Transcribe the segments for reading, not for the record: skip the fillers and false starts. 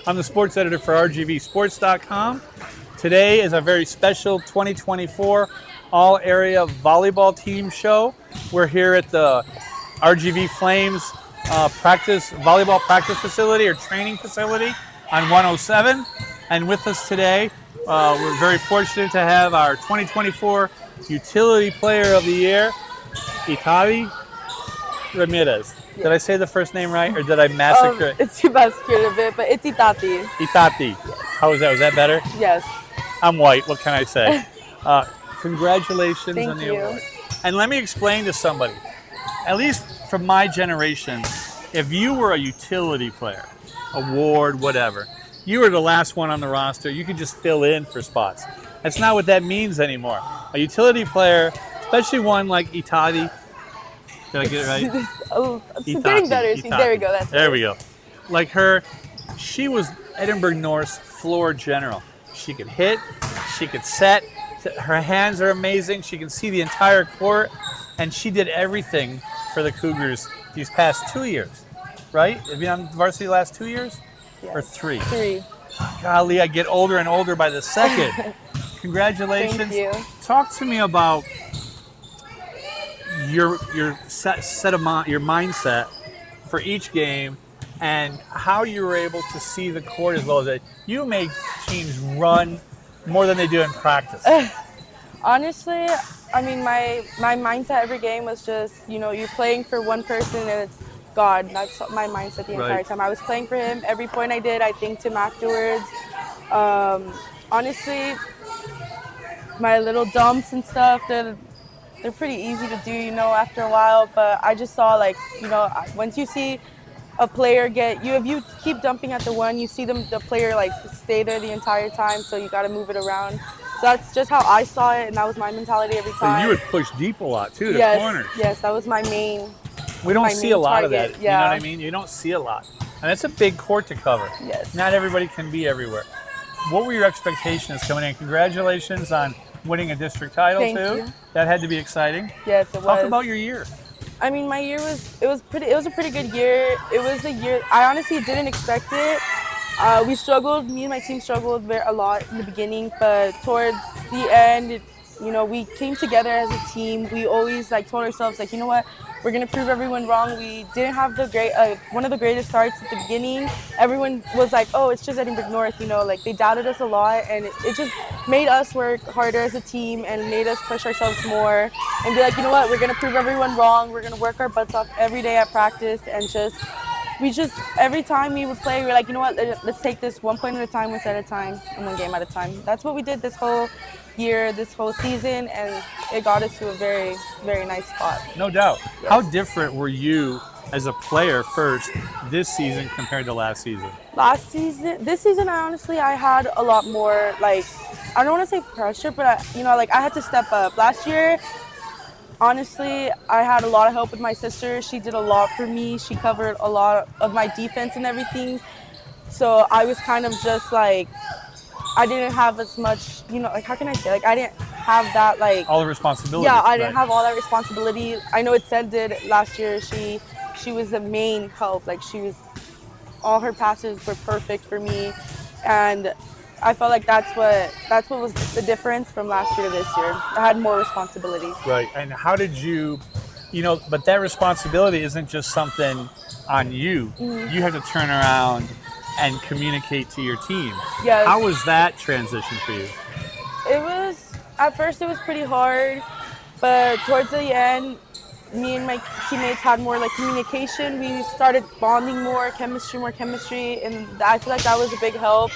I'm the sports editor for RGVSports.com. Today is a very special 2024 All-Area Volleyball Team Show. We're here at the RGV Flames volleyball practice facility or training facility on 107. And with us today, we're very fortunate to have our 2024 Utility Player of the Year, Itati Ramirez. Did I say the first name right, or did I massacre it? It's you massacred a bit, but it's Itati. Itati. How was that? Was that better? Yes. I'm white. What can I say? Congratulations on the Thank you. award. And let me explain to somebody, at least from my generation, if you were a utility player, award, whatever, you were the last one on the roster. You could just fill in for spots. That's not what that means anymore. A utility player, especially one like Itati. Did I get it right? It's getting better. Itati. There we go. There we go. Like her, she was Edinburg North's floor general. She could hit, she could set. Her hands are amazing. She can see the entire court, and she did everything for the Cougars these past 2 years, right? Have you been on varsity the last 2 years? Yes. Or three? 3. Golly, I get older and older by the second. Congratulations. Thank you. Talk to me about your mindset for each game and how you were able to see the court as well as that. You make teams run more than they do in practice. Honestly, I mean, my mindset every game was just, you're playing for one person and it's God. That's my mindset the entire time. I was playing for him. Every point I did, I thanked him afterwards. Honestly, my little dumps and stuff, they're pretty easy to do, after a while. But I just saw, once you see a player if you keep dumping at the one, you see the player stay there the entire time. So you got to move it around. So that's just how I saw it, and that was my mentality every time. So you would push deep a lot too, yes, the corners. Yes, that was my main. We don't see a lot of that. Yeah. You know what I mean? You don't see a lot, and it's a big court to cover. Yes. Not everybody can be everywhere. What were your expectations coming in? Congratulations on winning a district title Thank too. you. That had to be exciting. Yes, it was. Talk about your year. I mean, my year was a pretty good year. It was a year I honestly didn't expect it. We struggled. Me and my team struggled a lot in the beginning, but towards the end, we came together as a team. We always told ourselves you know what, we're gonna prove everyone wrong. We didn't have one of the greatest starts at the beginning. Everyone was like, oh, it's just Edinburg North. They doubted us a lot, and it just made us work harder as a team and made us push ourselves more and be like, you know what, we're gonna prove everyone wrong. We're gonna work our butts off every day at practice, and every time we would play, we're like, you know what, let's take this 1 point at a time, one set at a time, and 1 game at a time. That's what we did this whole year, this whole season, and it got us to a very, very nice spot. No doubt. Yes. How different were you as a player first this season compared to last season? This season, I had a lot more, I don't want to say pressure, but I had to step up. Last year, honestly, I had a lot of help with my sister. She did a lot for me. She covered a lot of my defense and everything. So I was kind of just I didn't have as much, how can I say? I didn't have that, all the responsibility. Yeah, I didn't have all that responsibility. I know Itati did last year. She was the main help. All her passes were perfect for me. And I felt like that's what was the difference from last year to this year. I had more responsibility. Right. And how did you, but that responsibility isn't just something on you. Mm-hmm. You have to turn around and communicate to your team. Yes. How was that transition for you? At first it was pretty hard, but towards the end, me and my teammates had more communication. We started bonding more chemistry, and I feel like that was a big help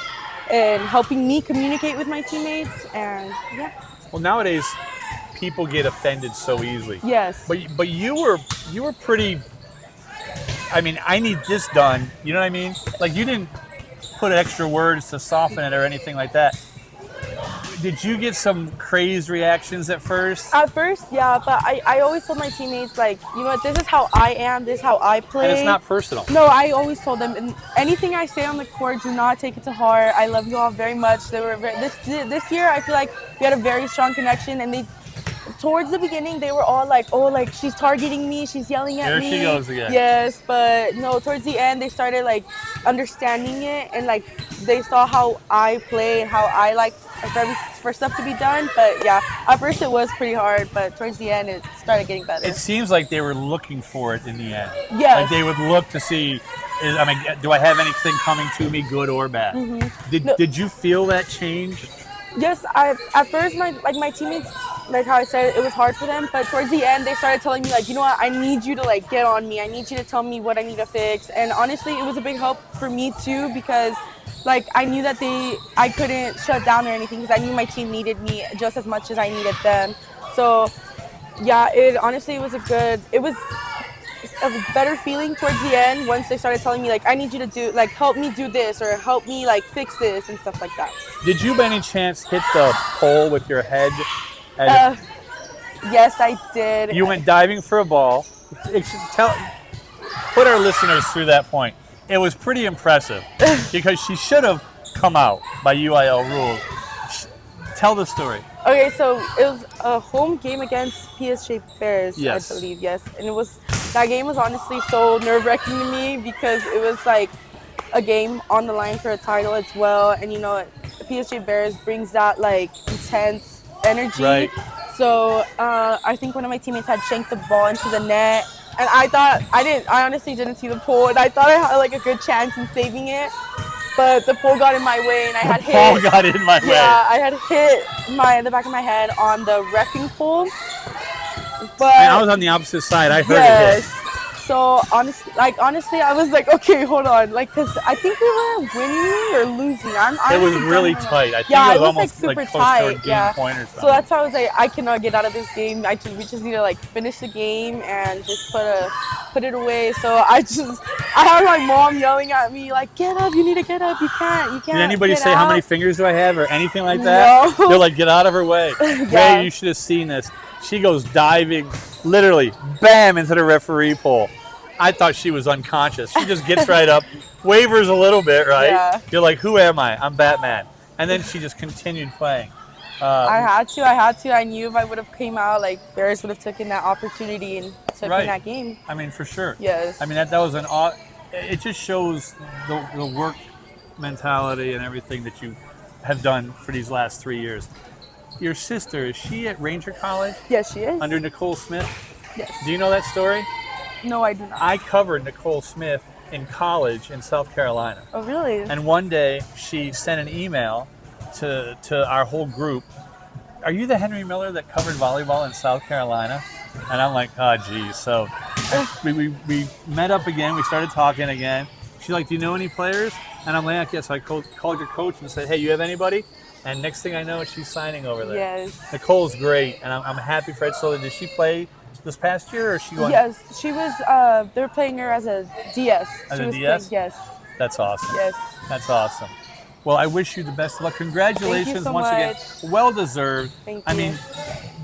in helping me communicate with my teammates, and yeah. Well, nowadays, people get offended so easily. Yes. But you were pretty, I mean, I need this done, you know what I mean? You didn't put extra words to soften it or anything like that. Did you get some crazed reactions at first? At first, yeah, but I always told my teammates, you know what, this is how I am, this is how I play. And it's not personal. No, I always told them, anything I say on the court, do not take it to heart. I love you all very much. They were this year, I feel like we had a very strong connection, and towards the beginning, they were all like, oh, like she's targeting me, she's yelling at me. There she goes again. Yes, but no, towards the end, they started like understanding it, and like they saw how I play and how I like for stuff to be done. But yeah, at first it was pretty hard, but towards the end, it started getting better. It seems like they were looking for it in the end. Yes. Like they would look to see, do I have anything coming to me, good or bad? Mm-hmm. Did you feel that change? Yes, at first my teammates, like how I said, it was hard for them, but towards the end they started telling me like, you know what, I need you to like get on me. I need you to tell me what I need to fix. And honestly, it was a big help for me too, because like I knew that I couldn't shut down or anything, because I knew my team needed me just as much as I needed them. So yeah, it was a better feeling towards the end once they started telling me like, I need you to do like, help me do this or help me like fix this and stuff like that. Did you by any chance hit the pole with your head? Yes, I did. You went diving for a ball. Put our listeners through that point. It was pretty impressive because she should have come out by UIL rules. Tell the story. Okay, so it was a home game against PSJA Bears, yes. I believe, yes. And that game was honestly so nerve-wracking to me, because it was like a game on the line for a title as well. And you know, PSJA Bears brings that like intense energy. Right. So I think one of my teammates had shanked the ball into the net, and I honestly didn't see the pole, and I thought I had like a good chance in saving it. But the pole got in my way, and I had hit the back of my head on the reffing pole. But and I was on the opposite side. I heard it hit. So honestly, I was like, okay, hold on, like, cause I think we were winning or losing. It was really tight. I think it was almost like super tight. Game point or something. So that's how I was like, I cannot get out of this game. We just need to like finish the game and just put it away. So I had my mom yelling at me like, get up, you need to get up, you can't. Did anybody say how many fingers do I have or anything like that? No. They're like, get out of her way. Yeah. Ray, you should have seen this. She goes diving, literally, bam, into the referee pole. I thought she was unconscious. She just gets right up, wavers a little bit, right? Yeah. You're like, who am I? I'm Batman. And then she just continued playing. I had to. I knew if I would have came out, like, Bears would have taken that opportunity and taken that game. I mean, for sure. Yes. I mean, that was it just shows the work mentality and everything that you have done for these last 3 years. Your sister, is she at Ranger College? Yes, she is. Under Nicole Smith? Yes. Do you know that story? No, I do not. I covered Nicole Smith in college in South Carolina. Oh, really? And one day she sent an email to our whole group. Are you the Henry Miller that covered volleyball in South Carolina? And I'm like, oh, geez. So we met up again. We started talking again. She's like, do you know any players? And I'm like, yes. So I called your coach and said, hey, you have anybody? And next thing I know, she's signing over there. Yes. Nicole's great, and I'm happy for Ed Sola. Did she play this past year, or is she going? Yes, she was. They were playing her as a DS. As she a was DS? Playing, yes. That's awesome. Yes. That's awesome. Well, I wish you the best of luck. Congratulations Thank you so once much. again. Well deserved. Thank you. I mean,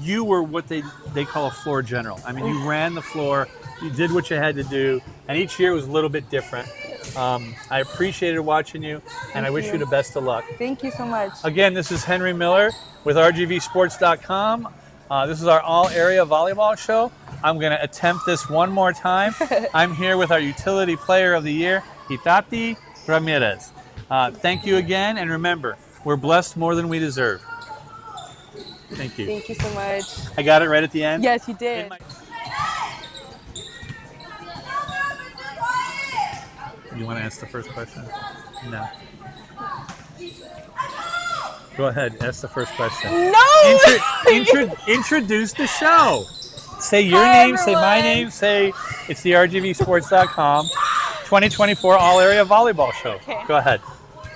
you were what they call a floor general. I mean, you ran the floor. You did what you had to do, and each year was a little bit different. I appreciated watching you, and I wish you the best of luck. Thank you so much. Again, this is Henry Miller with RGVsports.com. This is our All-Area Volleyball show. I'm going to attempt this one more time. I'm here with our Utility Player of the Year, Itati Ramirez. Thank you again, and remember, we're blessed more than we deserve. Thank you. Thank you so much. I got it right at the end? Yes, you did. You want to ask the first question? No. Go ahead, ask the first question. No! Introduce the show. Say your name, say my name, say it's the RGVsports.com 2024 All-Area Volleyball Show. Okay. Go ahead.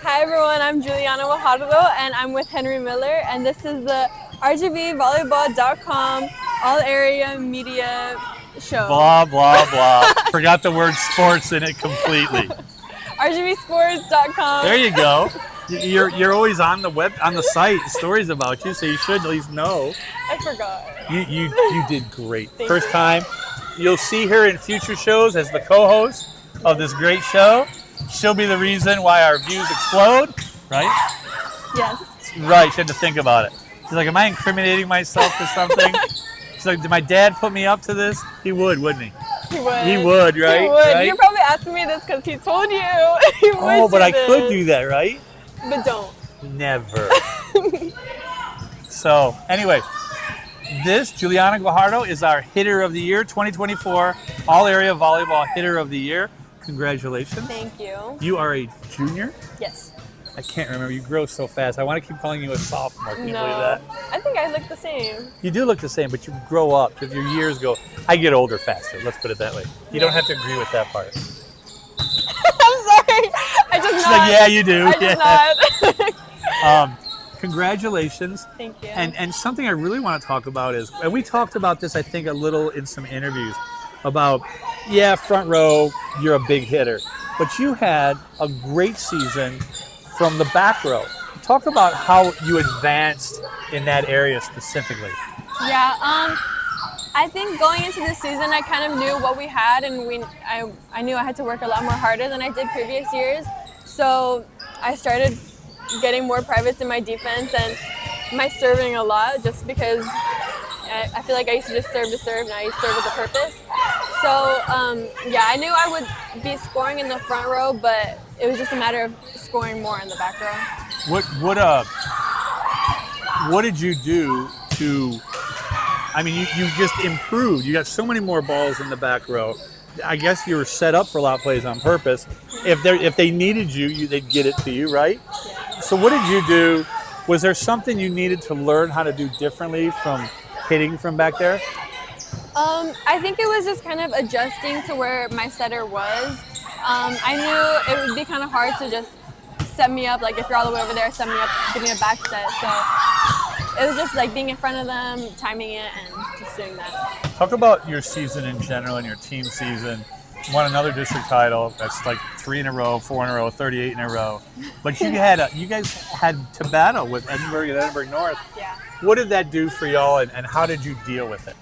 Hi everyone, I'm Julianna Guajardo, and I'm with Henry Miller, and this is the RGVvolleyball.com All-Area Media Show. Blah, blah, blah. Forgot the word sports in it completely. RGVsports.com. There you go. You're always on the site, stories about you, so you should at least know. I forgot. You did great. Thank First you. time. You'll see her in future shows as the co-host of this great show. She'll be the reason why our views explode, right? Yes. Right, you had to think about it. She's like, am I incriminating myself for something? She's like, did my dad put me up to this? He would, wouldn't he? He would. He would, right? He would. Right? You're probably asking me this because he told you. He would Oh, but do I could this. do that, right? But don't. Never. So, anyway, this, Julianna Guajardo, is our Hitter of the Year 2024 All-Area Volleyball Hitter of the Year. Congratulations. Thank you. You are a junior? Yes. I can't remember. You grow so fast. I want to keep calling you a sophomore. Can you No. believe that? I think I look the same. You do look the same, but you grow up because your years go. I get older faster. Let's put it that way. You don't have to agree with that part. I'm sorry. I just She's not. like, yeah, you do. I just not. Congratulations. Thank you. And something I really want to talk about is, and we talked about this, I think, a little in some interviews about, yeah, front row, you're a big hitter, but you had a great season from the back row. Talk about how you advanced in that area specifically. Yeah, I think going into this season, I kind of knew what we had, and I knew I had to work a lot more harder than I did previous years. So I started getting more privates in my defense and my serving a lot, just because I feel like I used to just serve to serve, now I used to serve with a purpose. So yeah, I knew I would be scoring in the front row, but it was just a matter of scoring more in the back row. What did you do to? I mean, you just improved. You got so many more balls in the back row. I guess you were set up for a lot of plays on purpose. If they needed you, they'd get it to you, right? Yeah. So what did you do? Was there something you needed to learn how to do differently from hitting from back there? I think it was just kind of adjusting to where my setter was. I knew it would be kind of hard to just set me up, like if you're all the way over there, set me up, give me a back set. So it was just like being in front of them, timing it, and just doing that. Talk about your season in general and your team season. You won another district title. That's like 3 in a row, 4 in a row, 38 in a row. But you guys had to battle with Edinburg and Edinburg North. Yeah. What did that do for y'all, and how did you deal with it?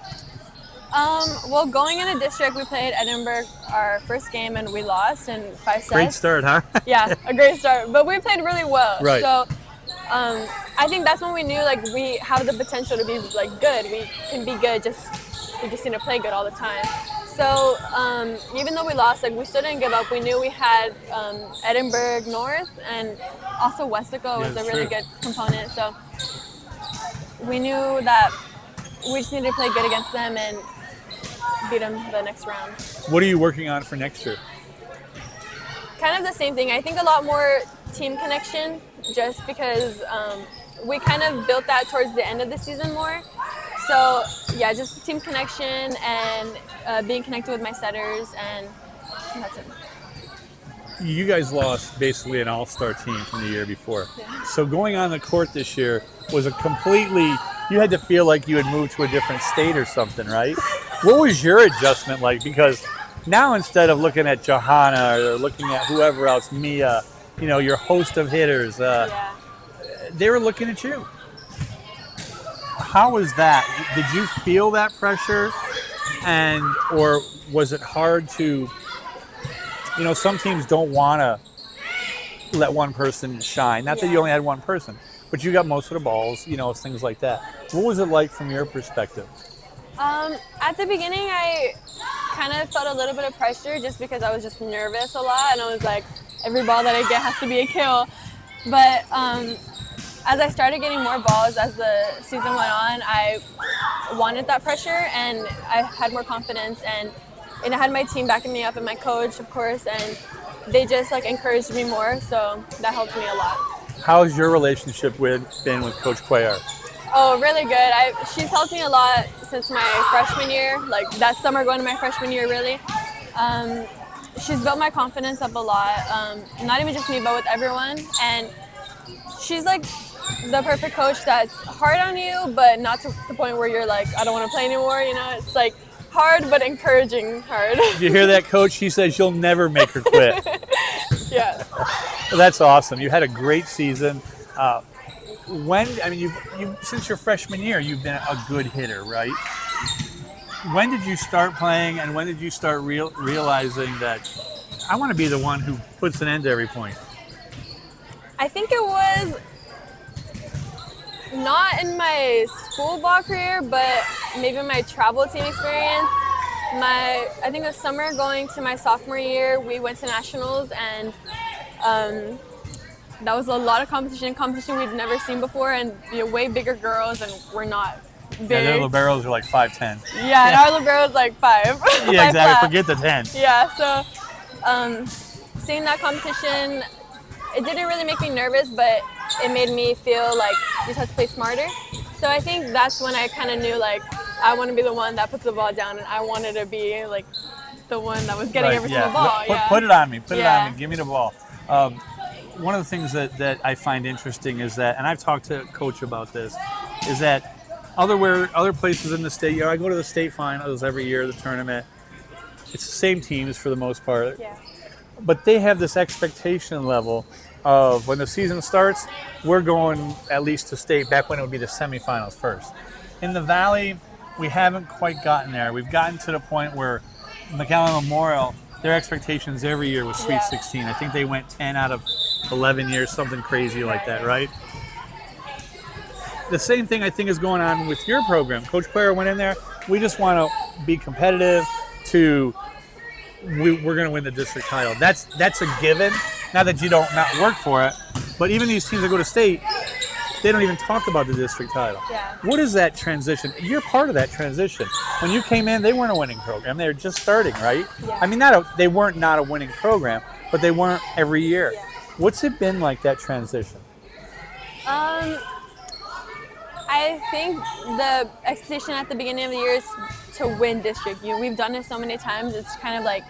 Well, going into district, we played Edinburg our first game and we lost in 5 sets. Great start, huh? Yeah, a great start. But we played really well. Right. So I think that's when we knew like we have the potential to be like good. We can be good. We just need to play good all the time. So even though we lost, like we still didn't give up. We knew we had Edinburg North and also Westico was a really good component. So we knew that we just needed to play good against them and beat them the next round. What are you working on for next year? Kind of the same thing. I think a lot more team connection, just because we kind of built that towards the end of the season more. So yeah, just team connection and being connected with my setters, and that's it. You guys lost basically an all-star team from the year before. Yeah. So going on the court this year was you had to feel like you had moved to a different state or something, right? What was your adjustment like? Because now instead of looking at Johanna or looking at whoever else, Mia, your host of hitters, they were looking at you. How was that? Did you feel that pressure? Or was it hard to, some teams don't want to let one person shine. Not that you only had one person, but you got most of the balls, things like that. What was it like from your perspective? At the beginning, I kind of felt a little bit of pressure just because I was just nervous a lot, and I was like, every ball that I get has to be a kill. But as I started getting more balls as the season went on, I wanted that pressure, and I had more confidence, and I had my team backing me up and my coach, of course, and they just encouraged me more, so that helped me a lot. How's your relationship been with Coach Cuellar? Oh, really good. She's helped me a lot since my freshman year, like that summer going to my freshman year, really. She's built my confidence up a lot, not even just me, but with everyone. And she's like the perfect coach that's hard on you, but not to the point where you're like, I don't want to play anymore, It's like hard, but encouraging hard. You hear that, Coach? She says you'll never make her quit. Yeah. Well, that's awesome. You had a great season. Since your freshman year, you've been a good hitter, right? When did you start playing, and when did you start realizing that I want to be the one who puts an end to every point? I think it was Not in my school ball career, but maybe my travel team experience. I think this summer going to my sophomore year, we went to nationals, and that was a lot of competition we'd never seen before, and way bigger girls, and we're not big. Yeah, their liberos are like 5'10". Yeah, and our libero's like 5. Yeah, 5 exactly. flat. Forget the 10. Yeah, so seeing that competition, it didn't really make me nervous, but it made me feel like you just have to play smarter. So I think that's when I kind of knew, like, I want to be the one that puts the ball down, and I wanted to be like the one that was getting every single ball. Put it on me. Put it Yeah. on me. Give me the ball. One of the things that I find interesting is that, and I've talked to Coach about this, is that other places in the state, I go to the state finals every year, the tournament. It's the same teams for the most part. Yeah. But they have this expectation level of when the season starts, we're going at least to state, back when it would be the semifinals first. In the Valley, we haven't quite gotten there. We've gotten to the point where McAllen Memorial, their expectations every year was Sweet 16. I think they went 10 out of 11 years, something crazy like that, right? The same thing I think is going on with your program. Coach Claire went in there. We just want to be competitive we're going to win the district title. That's a given. Not that you don't not work for it, but even these teams that go to state, they don't even talk about the district title. Yeah. What is that transition? You're part of that transition. When you came in, they weren't a winning program. They were just starting, right? Yeah. I mean, they weren't not a winning program, but they weren't every year. Yeah. What's it been like, that transition? I think the expectation at the beginning of the year is to win district. We've done it so many times. It's kind of like,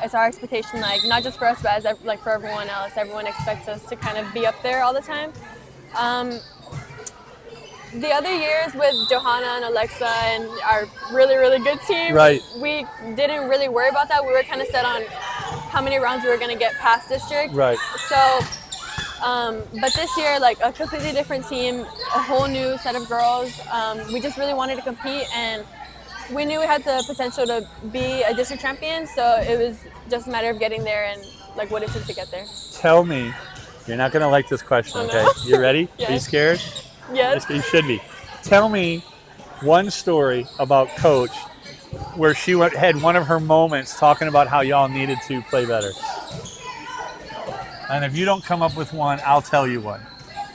it's our expectation, like not just for us, but as like for everyone else. Everyone expects us to kind of be up there all the time. The other years with Johanna and Alexa and our really, really good team, Right. we didn't really worry about that. We were kind of set on how many rounds we were going to get past district. Right. So, but this year, like a completely different team, a whole new set of girls. We just really wanted to compete, and we knew we had the potential to be a district champion. So it was just a matter of getting there and like what it took to get there. Tell me, you're not going to like this question, Oh, okay? no. You ready? Yes. Are you scared? Yes. You should be. Tell me one story about Coach where she had one of her moments talking about how y'all needed to play better. And if you don't come up with one, I'll tell you one.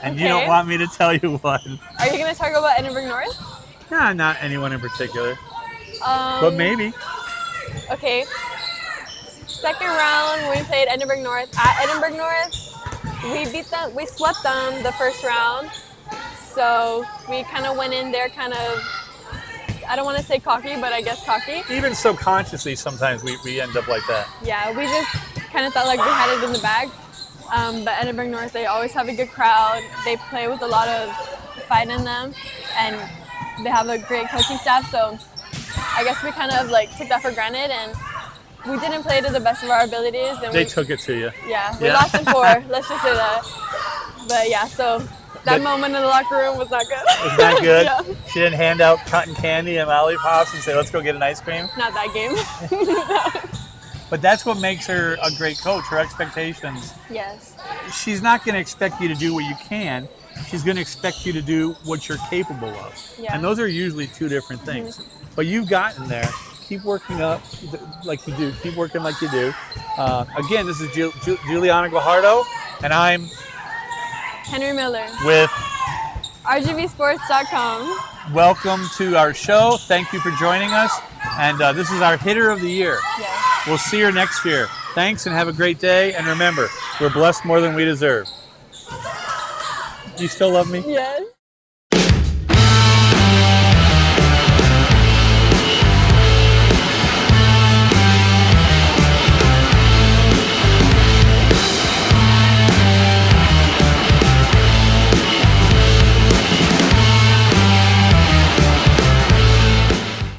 And you don't Okay. want me to tell you one. Are you going to talk about Edinburg North? Nah, not anyone in particular. But maybe. Okay. Second round, when we played Edinburg North at Edinburg North, we beat them. We swept them the first round. So we kind of went in there kind of, I don't want to say cocky, but I guess cocky. Even subconsciously, sometimes we end up like that. Yeah, we just kind of thought like we had it in the bag. But Edinburg North, they always have a good crowd. They play with a lot of fight in them, and they have a great coaching staff. So I guess we kind of like took that for granted, and we didn't play to the best of our abilities. And They took it to you. Yeah, we lost in 4. Let's just say that. But yeah, so that moment in the locker room was not good. Was not good? Yeah. She didn't hand out cotton candy and lollipops and say, let's go get an ice cream? Not that game. But that's what makes her a great coach, her expectations. Yes. She's not going to expect you to do what you can. She's going to expect you to do what you're capable of. Yeah. And those are usually two different things. But you've gotten there. Keep working up like you do. Keep working like you do. Again, this is Julianna Guajardo, and I'm Henry Miller with RGVsports.com. Welcome to our show. Thank you for joining us. And this is our hitter of the year. Yes. We'll see you next year. Thanks and have a great day. And remember, we're blessed more than we deserve. Do you still love me? Yes.